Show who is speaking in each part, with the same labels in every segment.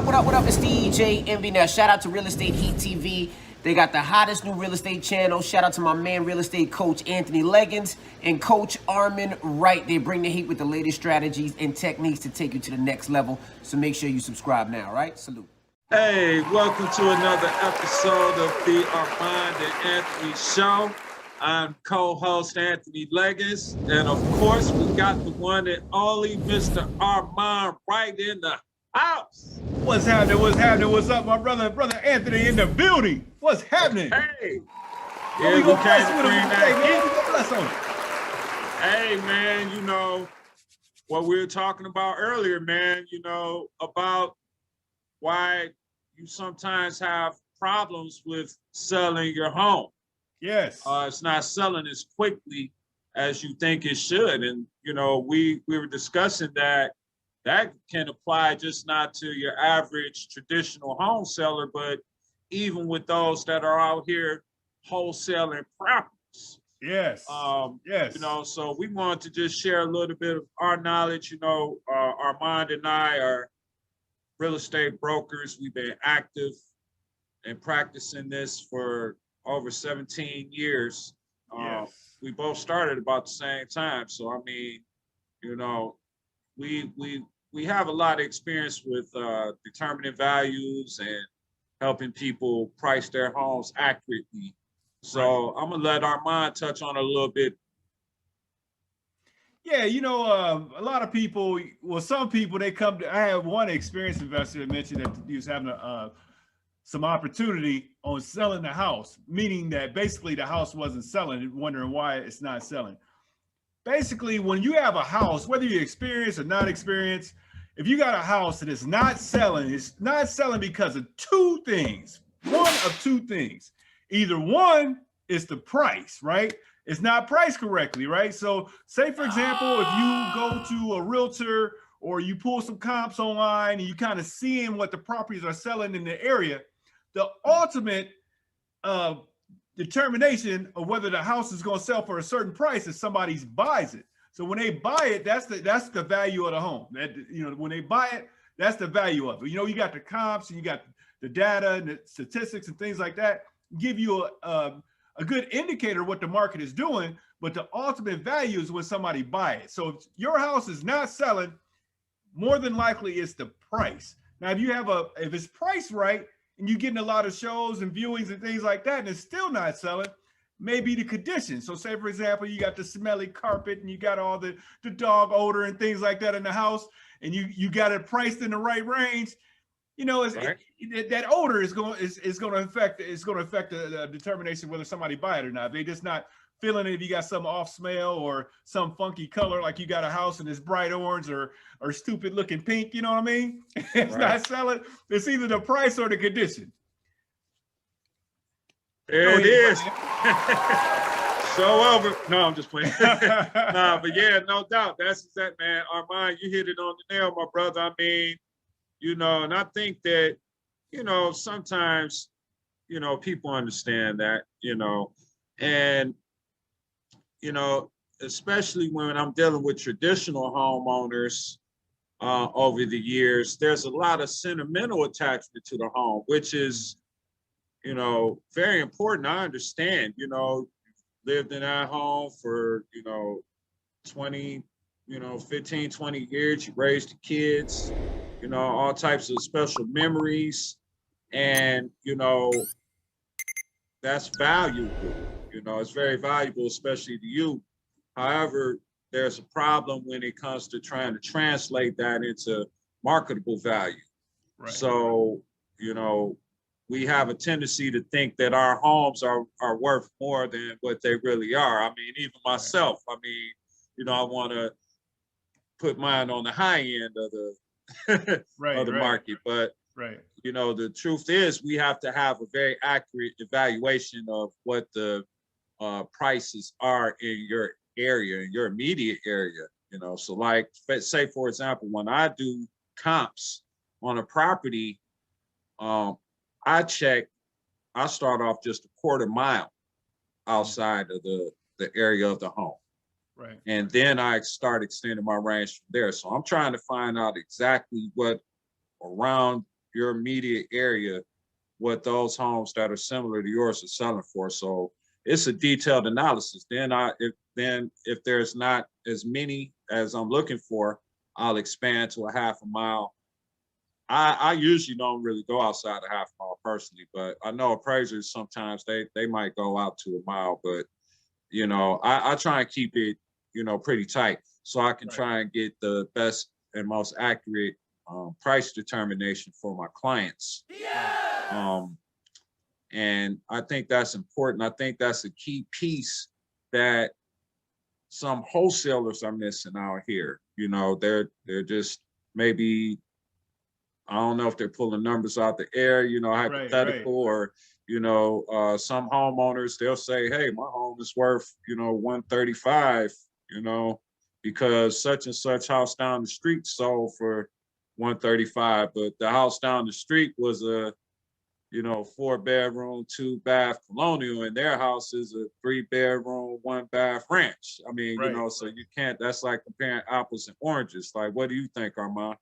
Speaker 1: What up? It's DJ Envy. Now, shout out to Real Estate Heat TV. They got the hottest new real estate channel. Shout out to my man, real estate coach AnThony Legins and coach Armond Wright. They bring the heat with the latest strategies and techniques to take you to the next level. So make sure you subscribe now, right? Salute.
Speaker 2: Hey, welcome to another episode of the Armond and Anthony Show. I'm co-host AnThony Legins, and of course, we got the one and only Mr. Armond Wright in the house.
Speaker 3: What's happening? What's up, my brother Anthony in the building? What's happening?
Speaker 2: Hey,
Speaker 3: yeah, we gonna bless with him today, man. We gonna bless on him.
Speaker 2: Hey, man, you know what we were talking about earlier, man. You know about why you sometimes have problems with selling your home.
Speaker 3: Yes.
Speaker 2: It's not selling as quickly as you think it should. And, you know, we were discussing that can apply just not to your average traditional home seller, but even with those that are out here wholesaling properties.
Speaker 3: Yes. Yes.
Speaker 2: You know, so we want to just share a little bit of our knowledge. You know, Armond and I are real estate brokers. We've been active and practicing this for over 17 years.
Speaker 3: Yes.
Speaker 2: We both started about the same time. So, I mean, you know, we have a lot of experience with determining values and helping people price their homes accurately. So I'm gonna let Armond touch on it a little bit.
Speaker 3: Yeah, you know, a lot of people, well, some people, they come to, I have one experienced investor that mentioned that he was having some opportunity on selling the house, meaning that basically the house wasn't selling, wondering why it's not selling. Basically, when you have a house, whether you're experienced or not experienced, if you got a house that is not selling, it's not selling because of two things. One of two things. Either one is the price, right? It's not priced correctly, right? So say, for example, if you go to a realtor or you pull some comps online and you kind of seeing what the properties are selling in the area, the ultimate determination of whether the house is going to sell for a certain price is somebody buys it. So when they buy it, that's the value of the home. That, you know, when they buy it, that's the value of it. You know, you got the comps and you got the data and the statistics and things like that give you a good indicator of what the market is doing, but the ultimate value is when somebody buy it. So if your house is not selling, more than likely it's the price. Now, if it's priced right and you're getting a lot of shows and viewings and things like that, and it's still not selling, maybe the condition. So say, for example, you got the smelly carpet and you got all the dog odor and things like that in the house, and you got it priced in the right range. You know,
Speaker 2: Right.
Speaker 3: that odor is going to affect the determination whether somebody buy it or not. They just not feeling it if you got some off smell or some funky color, like you got a house and it's bright orange or stupid looking pink. You know what I mean? It's
Speaker 2: Right.
Speaker 3: not selling. It's either the price or the condition.
Speaker 2: There it is. Show over. No, I'm just playing. Nah, but yeah, no doubt. That's that, man. Armond, you hit it on the nail, my brother. I mean, you know, and I think that, you know, sometimes, you know, people understand that, you know, and, you know, especially when I'm dealing with traditional homeowners over the years, there's a lot of sentimental attachment to the home, which is, you know, very important. I understand, you know, lived in that home for, you know, 20, you know, 15, 20 years. You raised the kids, you know, all types of special memories. And, you know, that's valuable. You know, it's very valuable, especially to you. However, there's a problem when it comes to trying to translate that into marketable value.
Speaker 3: Right.
Speaker 2: So, you know, we have a tendency to think that our homes are worth more than what they really are. I mean, even myself, I mean, you know, I want to put mine on the high end of the market, but you know, the truth is we have to have a very accurate evaluation of what the prices are in your area, in your immediate area. You know, so like, say for example, when I do comps on a property, I start off just a quarter mile outside of the area of the home.
Speaker 3: Right.
Speaker 2: And then I start extending my range from there. So I'm trying to find out exactly what around your immediate area what those homes that are similar to yours are selling for. So it's a detailed analysis. Then if there's not as many as I'm looking for, I'll expand to a half a mile. I usually don't really go outside a half mile personally, but I know appraisers sometimes they might go out to a mile, but you know, I try and keep it, you know, pretty tight so I can try and get the best and most accurate price determination for my clients. And I think that's important. I think that's a key piece that some wholesalers are missing out here. You know, they're just maybe, I don't know if they're pulling numbers out the air, you know, hypothetical, or, you know, some homeowners, they'll say, hey, my home is worth, you know, 135, you know, because such and such house down the street sold for 135, but the house down the street was a, you know, 4-bedroom, 2-bath colonial, and their house is a 3-bedroom, 1-bath ranch. I mean, you know, so you can't, that's like comparing apples and oranges. Like, what do you think, Armand?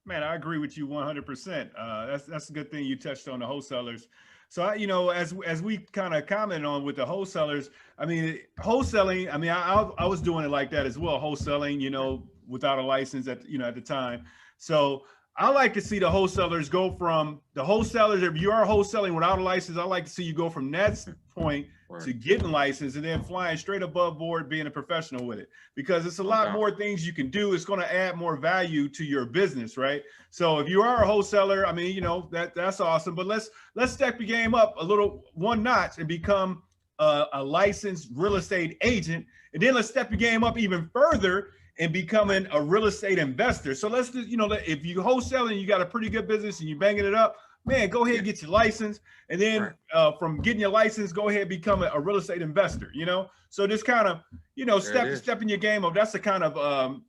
Speaker 3: Man, I agree with you 100%. That's a good thing you touched on the wholesalers. So, you know, as we kind of comment on with the wholesalers, I mean, wholesaling, I mean, I was doing it like that as well, wholesaling, you know, without a license at the time. So I like to see the wholesalers go from the wholesalers. If you are wholesaling without a license, I like to see you go from that point to getting licensed and then flying straight above board, being a professional with it, because it's a lot more things you can do. It's going to add more value to your business, right? So if you are a wholesaler, I mean, you know, that's awesome, but let's step your game up a little, one notch, and become a licensed real estate agent. And then let's step your game up even further and becoming a real estate investor. So let's just, you know, if you wholesaling, you got a pretty good business and you banging it up, man, go ahead and get your license. And then from getting your license, go ahead and become a real estate investor, you know? So just kind of, you know, stepping your game up. That's the kind of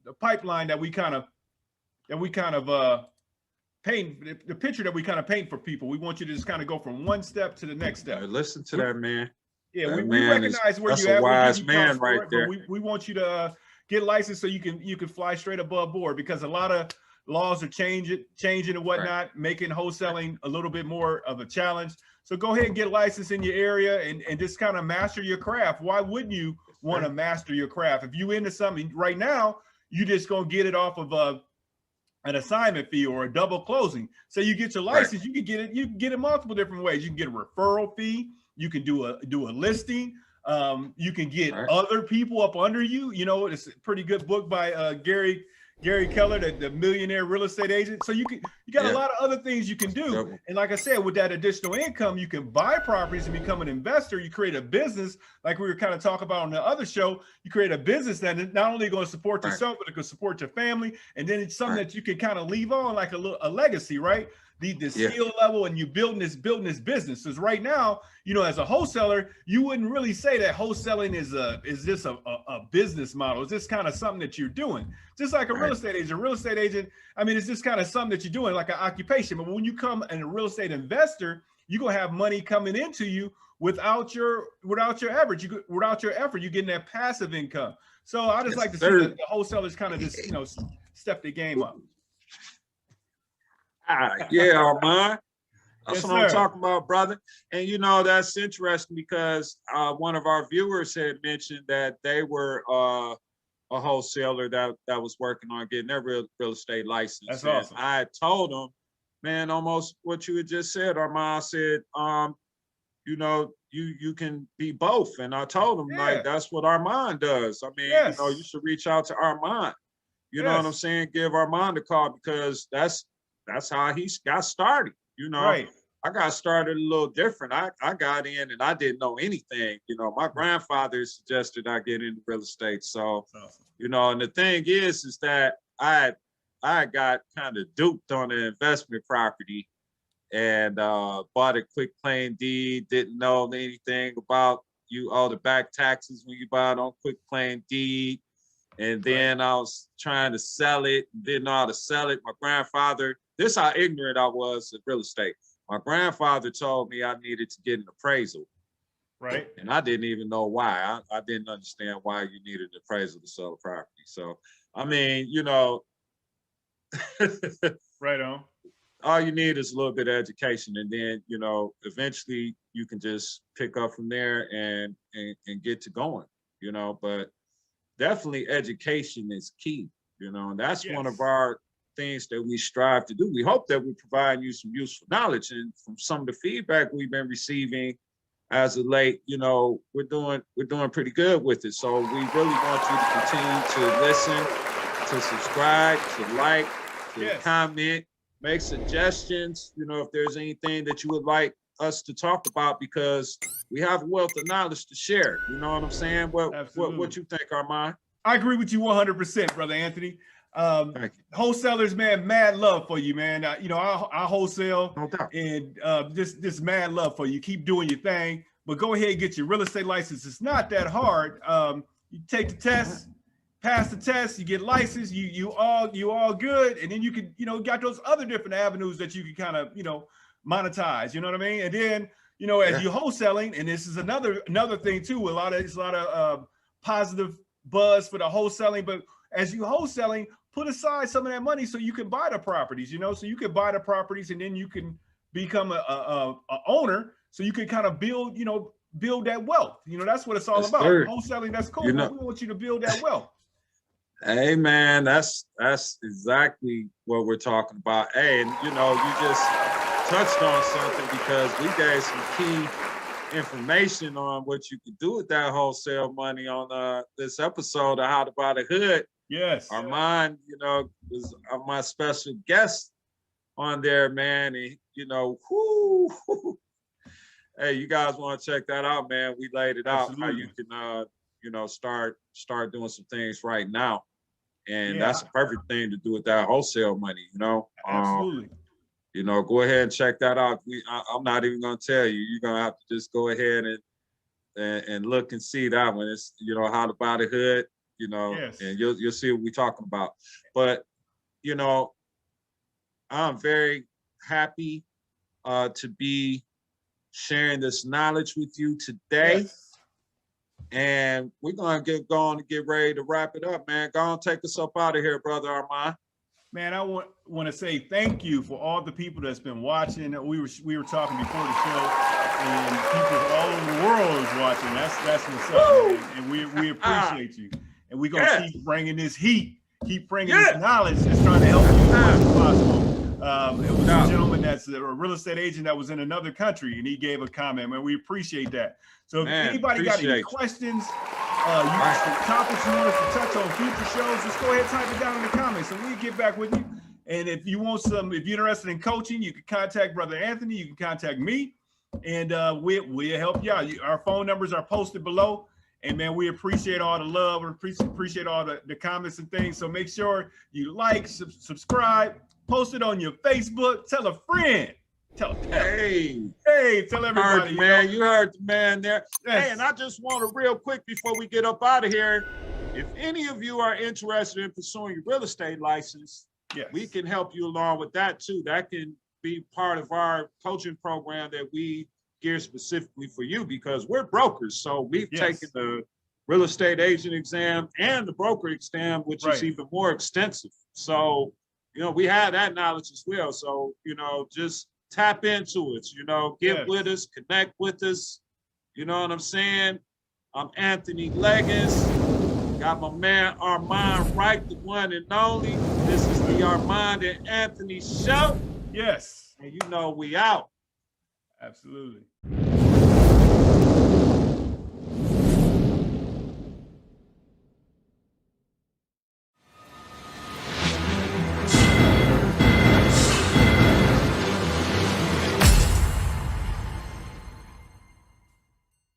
Speaker 3: the pipeline that we kind of paint, the picture that we kind of paint for people. We want you to just kind of go from one step to the next step.
Speaker 2: Listen to that, man.
Speaker 3: Yeah, we recognize where you're at.
Speaker 2: That's a wise man right there.
Speaker 3: We want you to get licensed so you can fly straight above board, because a lot of laws are changing and whatnot, making wholesaling a little bit more of a challenge. So go ahead and get licensed in your area and just kind of master your craft. Why wouldn't you want to master your craft? If you into something right now, you just gonna get it off of an assignment fee or a double closing. So you get your license, you can get it. You can get it multiple different ways. You can get a referral fee. You can do a listing. You can get other people up under you. You know, it's a pretty good book by Gary Keller, the millionaire real estate agent. So you got a lot of other things you can do. And like I said, with that additional income, you can buy properties and become an investor. You create a business, like we were kind of talking about on the other show. You create a business that is not only going to support yourself, but it can support your family. And then it's something that you can kind of leave on, like a legacy, right? The skill level, and you building this business. Because right now, you know, as a wholesaler, you wouldn't really say that wholesaling is this a business model. It's just kind of something that you're doing. Just like a real estate agent. A real estate agent, I mean, it's just kind of something that you're doing, like an occupation. But when you come and a real estate investor, you're gonna have money coming into you without your effort. You're getting that passive income. So I just like to see the wholesalers kind of just, you know, step the game up.
Speaker 2: Yeah, Armand. That's what I'm talking about, brother. And you know, that's interesting because one of our viewers had mentioned that they were a wholesaler that was working on getting their real estate license.
Speaker 3: That's awesome.
Speaker 2: I told them, man, almost what you had just said, Armand. said, you know, you can be both. And I told him, like, that's what Armand does. I mean, you know, you should reach out to Armand. You know what I'm saying? Give Armand a call, because that's how he got started. You know, I got started a little different. I got in and I didn't know anything. You know, my grandfather suggested I get into real estate. So, you know, and the thing is that I got kind of duped on an investment property and bought a quick claim deed, didn't know anything about you owe the back taxes when you buy it on quick claim deed. And then I was trying to sell it, didn't know how to sell it. My grandfather, this is how ignorant I was in real estate. My grandfather told me I needed to get an appraisal.
Speaker 3: Right.
Speaker 2: And I didn't even know why. I didn't understand why you needed an appraisal to sell a property. So, I mean, you know.
Speaker 3: Right on.
Speaker 2: all you need is a little bit of education, and then eventually you can just pick up from there and get to going. But definitely education is key. And that's one of our things that we strive to do. We hope that we provide you some useful knowledge, and from some of the feedback we've been receiving as of late, we're doing pretty good with it. So we really want you to continue to listen, to subscribe, to like, to comment, make suggestions, if there's anything that you would like us to talk about, because we have a wealth of knowledge to share. You know what I'm saying? What you think, Armand?
Speaker 3: I agree with you 100%, brother Anthony.
Speaker 2: Thank you.
Speaker 3: Wholesalers, man, mad love for you, man. I wholesale,
Speaker 2: No doubt.
Speaker 3: and just mad love for you. Keep doing your thing, but go ahead and get your real estate license. It's not that hard. You take the test, pass the test, you get licensed, you all good, and then you can, got those other different avenues that you can kind of, monetize. You know what I mean? And then, as you're wholesaling, and this is another thing too. It's a lot of positive buzz for the wholesaling, but as you wholesaling, put aside some of that money so you can buy the properties, so you can buy the properties, and then you can become a owner, so you can kind of build that wealth. That's what it's all about. Wholesaling, that's cool. We want you to build that wealth.
Speaker 2: Hey man, that's exactly what we're talking about. Hey, and you just touched on something, because we gave some key information on what you could do with that wholesale money on this episode of How to Buy the Hood.
Speaker 3: Yes.
Speaker 2: Armand, was my special guest on there, man. And hey, you guys want to check that out, man? We laid it out.
Speaker 3: Absolutely.
Speaker 2: How you can start doing some things right now. And that's a perfect thing to do with that wholesale money,
Speaker 3: Absolutely.
Speaker 2: Go ahead and check that out. I'm not even gonna tell you. You're gonna have to just go ahead and look and see that one. It's How to Buy the Hood, and you'll see what we're talking about. But I'm very happy to be sharing this knowledge with you today.
Speaker 3: Yes.
Speaker 2: And we're gonna get going to get ready to wrap it up, man. Go on, take us up out of here, brother Armand.
Speaker 3: Man, I want to say thank you for all the people that's been watching. We were talking before the show, and people all over the world is watching. That's what's up, man. And we appreciate you. And we're gonna keep bringing this heat, keep bringing this knowledge, just trying to help you as much as possible. It was a gentleman that's a real estate agent that was in another country, and he gave a comment, man. We appreciate that. So if anybody got any questions, topics you want us to touch on future shows, just go ahead and type it down in the comments, and we'll get back with you. And if you're interested in coaching, you can contact Brother Anthony. You can contact me, and we'll help you out. Our phone numbers are posted below. And man, we appreciate all the love. We appreciate all the comments and things. So make sure you like, subscribe, post it on your Facebook, tell a friend. Tell everybody.
Speaker 2: Man, you heard the man there.
Speaker 3: Yes.
Speaker 2: Hey, and I just want to real quick before we get up out of here, if any of you are interested in pursuing your real estate license, we can help you along with that too. That can be part of our coaching program that we gear specifically for you, because we're brokers. So we've taken the real estate agent exam and the broker exam, which is even more extensive. So, we have that knowledge as well. So, just tap into it, get with us, connect with us. You know what I'm saying? I'm AnThony Legins. Got my man Armond Wright, the one and only. This is the Armond and Anthony Show.
Speaker 3: Yes.
Speaker 2: And we out.
Speaker 3: Absolutely.